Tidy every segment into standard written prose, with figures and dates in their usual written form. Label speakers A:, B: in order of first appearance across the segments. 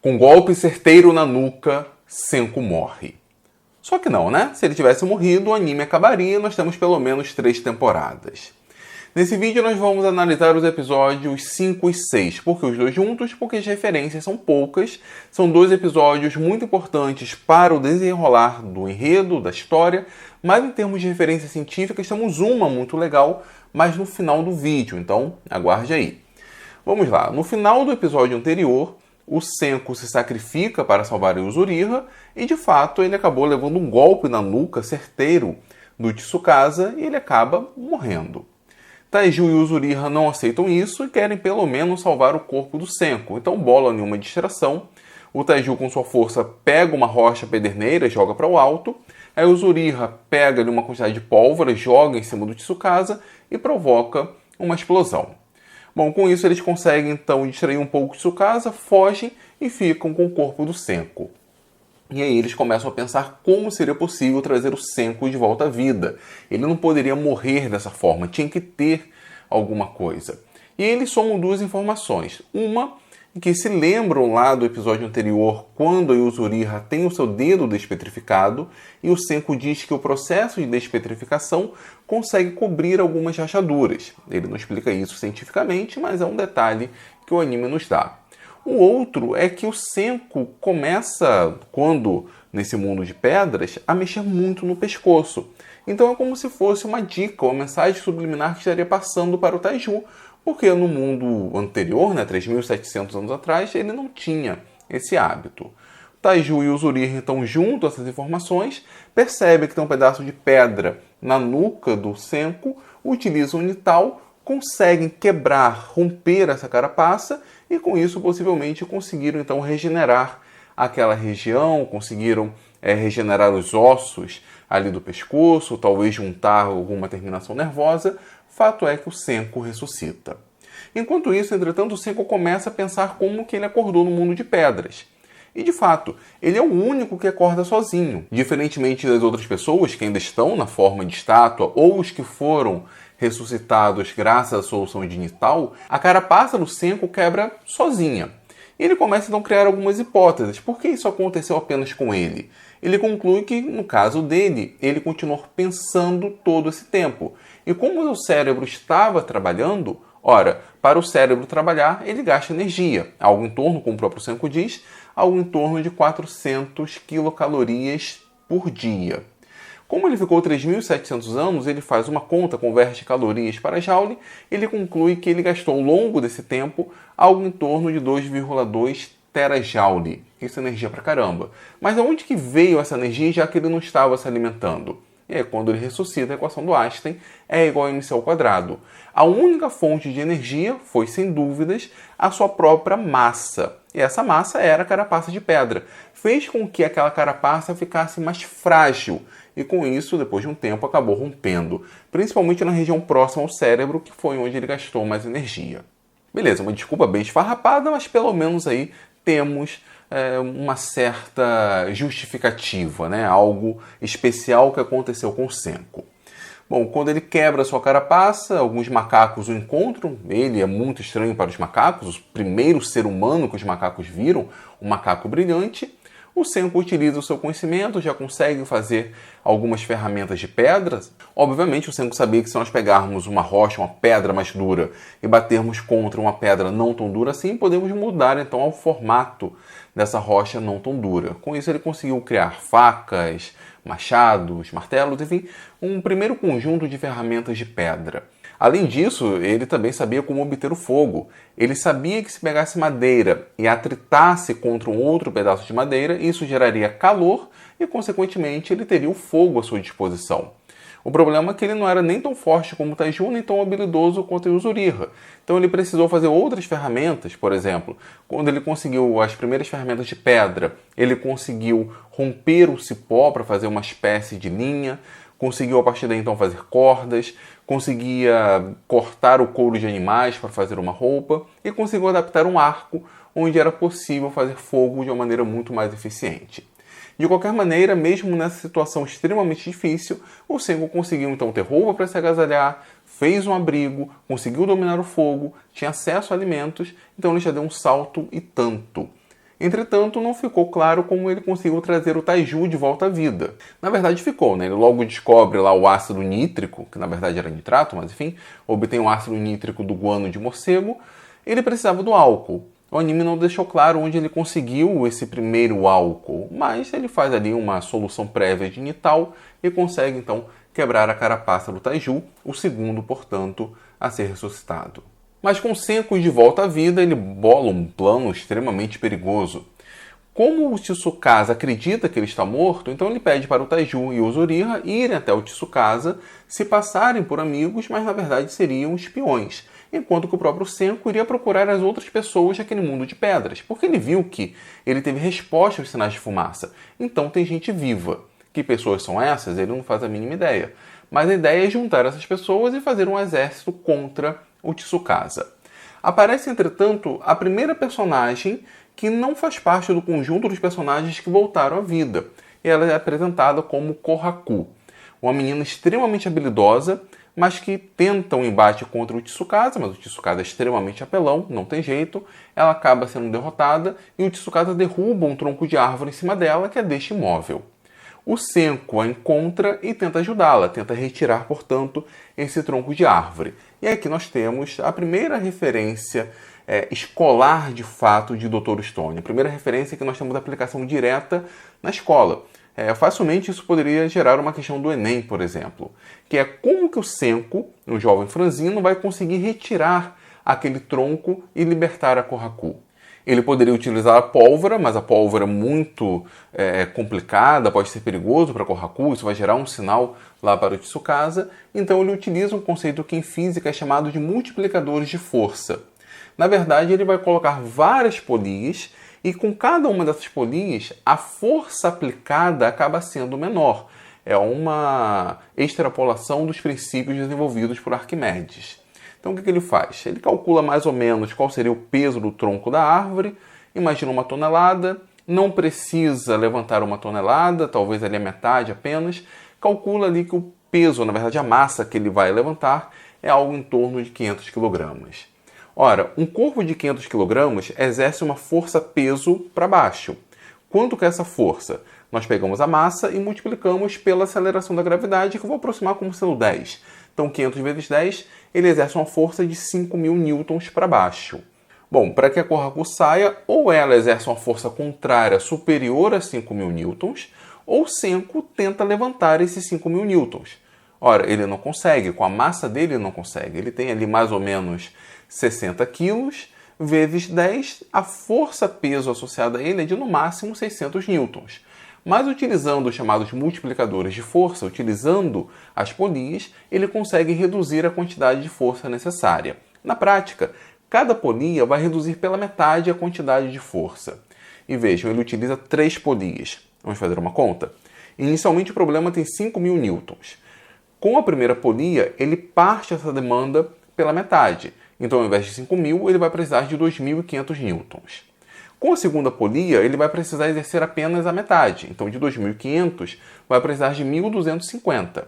A: Com golpe certeiro na nuca, Senku morre. Só que não, né? Se ele tivesse morrido, o anime acabaria e nós temos pelo menos 3 temporadas. Nesse vídeo nós vamos analisar os episódios 5 e 6. Por que os dois juntos? Porque as referências são poucas. São 2 episódios muito importantes para o desenrolar do enredo, da história. Mas em termos de referências científicas temos uma muito legal, mas no final do vídeo. Então aguarde aí. Vamos lá. No final do episódio anterior, o Senku se sacrifica para salvar o Yuzuriha e, de fato, ele acabou levando um golpe na nuca certeiro do Tsukasa e ele acaba morrendo. Taiju e Yuzuriha não aceitam isso e querem pelo menos salvar o corpo do Senku. Então bolam em uma distração. O Taiju, com sua força, pega uma rocha pederneira e joga para o alto. A Yuzuriha pega uma quantidade de pólvora, joga em cima do Tsukasa e provoca uma explosão. Bom, com isso eles conseguem então distrair um pouco de Tsukasa, fogem e ficam com o corpo do Senku. E aí eles começam a pensar como seria possível trazer o Senku de volta à vida. Ele não poderia morrer dessa forma, tinha que ter alguma coisa. E eles somam 2 informações. Uma, que se lembram lá do episódio anterior, quando a Yuzuriha tem o seu dedo despetrificado, e o Senku diz que o processo de despetrificação consegue cobrir algumas rachaduras. Ele não explica isso cientificamente, mas é um detalhe que o anime nos dá. O outro é que o Senku começa, quando nesse mundo de pedras, a mexer muito no pescoço. Então é como se fosse uma dica, uma mensagem subliminar que estaria passando para o Taiju, porque no mundo anterior, 3.700 anos atrás, ele não tinha esse hábito. Taiju e o Yuzuriha, então, juntam essas informações, percebem que tem um pedaço de pedra na nuca do Senku, utilizam o Nital, conseguem quebrar, romper essa carapaça e com isso possivelmente conseguiram então regenerar aquela região, conseguiram regenerar os ossos ali do pescoço, talvez juntar alguma terminação nervosa. Fato é que o Senku ressuscita. Enquanto isso, entretanto, o Senku começa a pensar como que ele acordou no mundo de pedras. E, de fato, ele é o único que acorda sozinho. Diferentemente das outras pessoas que ainda estão na forma de estátua ou os que foram ressuscitados graças à solução de Nital, a carapaça do Senku quebra sozinha. E ele começa então a criar algumas hipóteses. Por que isso aconteceu apenas com ele? Ele conclui que, no caso dele, ele continuou pensando todo esse tempo. E como o cérebro estava trabalhando, ora, para o cérebro trabalhar, ele gasta energia. Algo em torno, como o próprio Senku diz, algo em torno de 400 quilocalorias por dia. Como ele ficou 3.700 anos, ele faz uma conta, converte calorias para joule, ele conclui que ele gastou ao longo desse tempo algo em torno de 2,2 terajoule. Isso é energia pra caramba. Mas aonde que veio essa energia, já que ele não estava se alimentando? E aí, quando ele ressuscita, a equação do Einstein é igual a mc ao quadrado. A única fonte de energia foi, sem dúvidas, a sua própria massa. E essa massa era a carapaça de pedra. Fez com que aquela carapaça ficasse mais frágil. E com isso, depois de um tempo, acabou rompendo. Principalmente na região próxima ao cérebro, que foi onde ele gastou mais energia. Beleza, uma desculpa bem esfarrapada, mas pelo menos aí temos uma certa justificativa, né? Algo especial que aconteceu com o Senku. Bom, quando ele quebra sua carapaça, alguns macacos o encontram. Ele é muito estranho para os macacos, o primeiro ser humano que os macacos viram, um macaco brilhante. O Senku utiliza o seu conhecimento, já consegue fazer algumas ferramentas de pedras. Obviamente, o Senku sabia que se nós pegarmos uma rocha, uma pedra mais dura, e batermos contra uma pedra não tão dura assim, podemos mudar então ao formato dessa rocha não tão dura. Com isso, ele conseguiu criar facas, machados, martelos, enfim, um primeiro conjunto de ferramentas de pedra. Além disso, ele também sabia como obter o fogo. Ele sabia que se pegasse madeira e atritasse contra um outro pedaço de madeira, isso geraria calor e, consequentemente, ele teria o fogo à sua disposição. O problema é que ele não era nem tão forte como o Taiju, nem tão habilidoso quanto o Yuzuriha. Então ele precisou fazer outras ferramentas, por exemplo. Quando ele conseguiu as primeiras ferramentas de pedra, ele conseguiu romper o cipó para fazer uma espécie de linha, conseguiu a partir daí então fazer cordas, conseguia cortar o couro de animais para fazer uma roupa e conseguiu adaptar um arco onde era possível fazer fogo de uma maneira muito mais eficiente. De qualquer maneira, mesmo nessa situação extremamente difícil, o Senku conseguiu então ter roupa para se agasalhar, fez um abrigo, conseguiu dominar o fogo, tinha acesso a alimentos, então ele já deu um salto e tanto. Entretanto, não ficou claro como ele conseguiu trazer o Taiju de volta à vida. Na verdade ficou, né? Ele logo descobre lá o ácido nítrico, que na verdade era nitrato, mas enfim, obtém o ácido nítrico do guano de morcego. Ele precisava do álcool. O anime não deixou claro onde ele conseguiu esse primeiro álcool, mas ele faz ali uma solução prévia de nital e consegue então quebrar a carapaça do Taiju, o segundo, portanto, a ser ressuscitado. Mas com Senku de volta à vida, ele bola um plano extremamente perigoso. Como o Tsukasa acredita que ele está morto, então ele pede para o Taiju e o Uzuriha irem até o Tsukasa, se passarem por amigos, mas na verdade seriam espiões, enquanto que o próprio Senku iria procurar as outras pessoas daquele mundo de pedras, porque ele viu que ele teve resposta aos sinais de fumaça. Então tem gente viva. Que pessoas são essas? Ele não faz a mínima ideia. Mas a ideia é juntar essas pessoas e fazer um exército contra o Tsukasa. Aparece, entretanto, a primeira personagem que não faz parte do conjunto dos personagens que voltaram à vida. E ela é apresentada como Kohaku, uma menina extremamente habilidosa, mas que tenta um embate contra o Tsukasa, mas o Tsukasa é extremamente apelão, não tem jeito. Ela acaba sendo derrotada e o Tsukasa derruba um tronco de árvore em cima dela, que a deixa imóvel. O Senku a encontra e tenta ajudá-la, tenta retirar, portanto, esse tronco de árvore. E aqui nós temos a primeira referência escolar, de fato, de Dr. Stone. A primeira referência é que nós temos aplicação direta na escola. Facilmente isso poderia gerar uma questão do Enem, por exemplo, que é como que o Senku, um jovem franzino, vai conseguir retirar aquele tronco e libertar a Kohaku. Ele poderia utilizar a pólvora, mas a pólvora é muito complicada, pode ser perigoso para a Kohaku, isso vai gerar um sinal lá para o Tsukasa. Então ele utiliza um conceito que em física é chamado de multiplicadores de força. Na verdade, ele vai colocar várias polias e com cada uma dessas polias, a força aplicada acaba sendo menor. É uma extrapolação dos princípios desenvolvidos por Arquimedes. Então o que ele faz? Ele calcula mais ou menos qual seria o peso do tronco da árvore, imagina 1 tonelada, não precisa levantar 1 tonelada, talvez ali a metade apenas, calcula ali que o peso, na verdade a massa que ele vai levantar, é algo em torno de 500 kg. Ora, um corpo de 500 kg exerce uma força-peso para baixo. Quanto que é essa força? Nós pegamos a massa e multiplicamos pela aceleração da gravidade, que eu vou aproximar como sendo 10. Então, 500 vezes 10, ele exerce uma força de 5.000 newtons para baixo. Bom, para que a Kohaku saia, ou ela exerce uma força contrária superior a 5.000 newtons, ou Senku tenta levantar esses 5.000 newtons. Ora, ele não consegue, com a massa dele ele não consegue. Ele tem ali mais ou menos 60 quilos, vezes 10, a força-peso associada a ele é de no máximo 600 newtons. Mas utilizando os chamados multiplicadores de força, utilizando as polias, ele consegue reduzir a quantidade de força necessária. Na prática, cada polia vai reduzir pela metade a quantidade de força. E vejam, ele utiliza 3 polias. Vamos fazer uma conta? Inicialmente o problema tem 5.000 newtons. Com a primeira polia, ele parte essa demanda pela metade. Então, ao invés de 5.000, ele vai precisar de 2.500 newtons. Com a segunda polia, ele vai precisar exercer apenas a metade. Então, de 2.500, vai precisar de 1.250.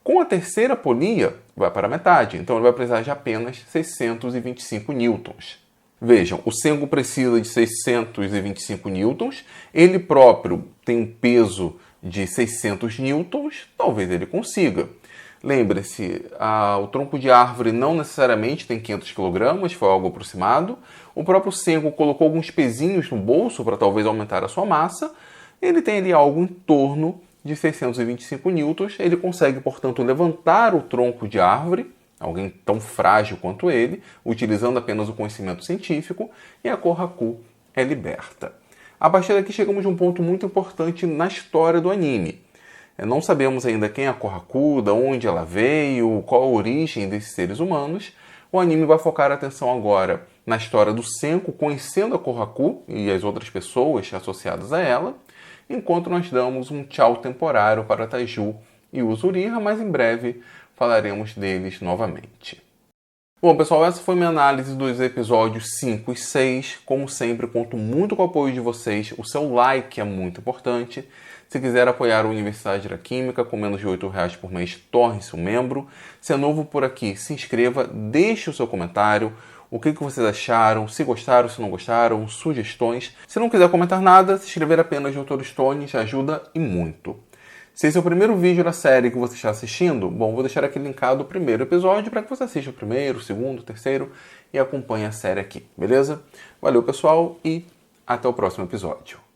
A: Com a terceira polia, vai para a metade. Então, ele vai precisar de apenas 625 newtons. Vejam, o Senku precisa de 625 newtons. Ele próprio tem um peso de 600 newtons. Talvez ele consiga. Lembre-se, o tronco de árvore não necessariamente tem 500 kg, foi algo aproximado. O próprio Senku colocou alguns pezinhos no bolso para talvez aumentar a sua massa. Ele tem ali algo em torno de 625 newtons. Ele consegue, portanto, levantar o tronco de árvore, alguém tão frágil quanto ele, utilizando apenas o conhecimento científico, e a Kohaku é liberta. A partir daqui chegamos a um ponto muito importante na história do anime. Não sabemos ainda quem é a Kohaku, de onde ela veio, qual a origem desses seres humanos. O anime vai focar a atenção agora na história do Senku, conhecendo a Kohaku e as outras pessoas associadas a ela, enquanto nós damos um tchau temporário para Taiju e Uzuriha, mas em breve falaremos deles novamente. Bom, pessoal, essa foi minha análise dos episódios 5 e 6. Como sempre, conto muito com o apoio de vocês. O seu like é muito importante. Se quiser apoiar a Universidade da Química com menos de R$ 8 por mês, torne-se um membro. Se é novo por aqui, se inscreva, deixe o seu comentário. o que vocês acharam, se gostaram, se não gostaram, sugestões. Se não quiser comentar nada, se inscrever apenas no Dr. Stone já ajuda e muito. Se esse é o primeiro vídeo da série que você está assistindo, bom, vou deixar aqui linkado o primeiro episódio para que você assista o primeiro, o segundo, o terceiro e acompanhe a série aqui, beleza? Valeu, pessoal, e até o próximo episódio.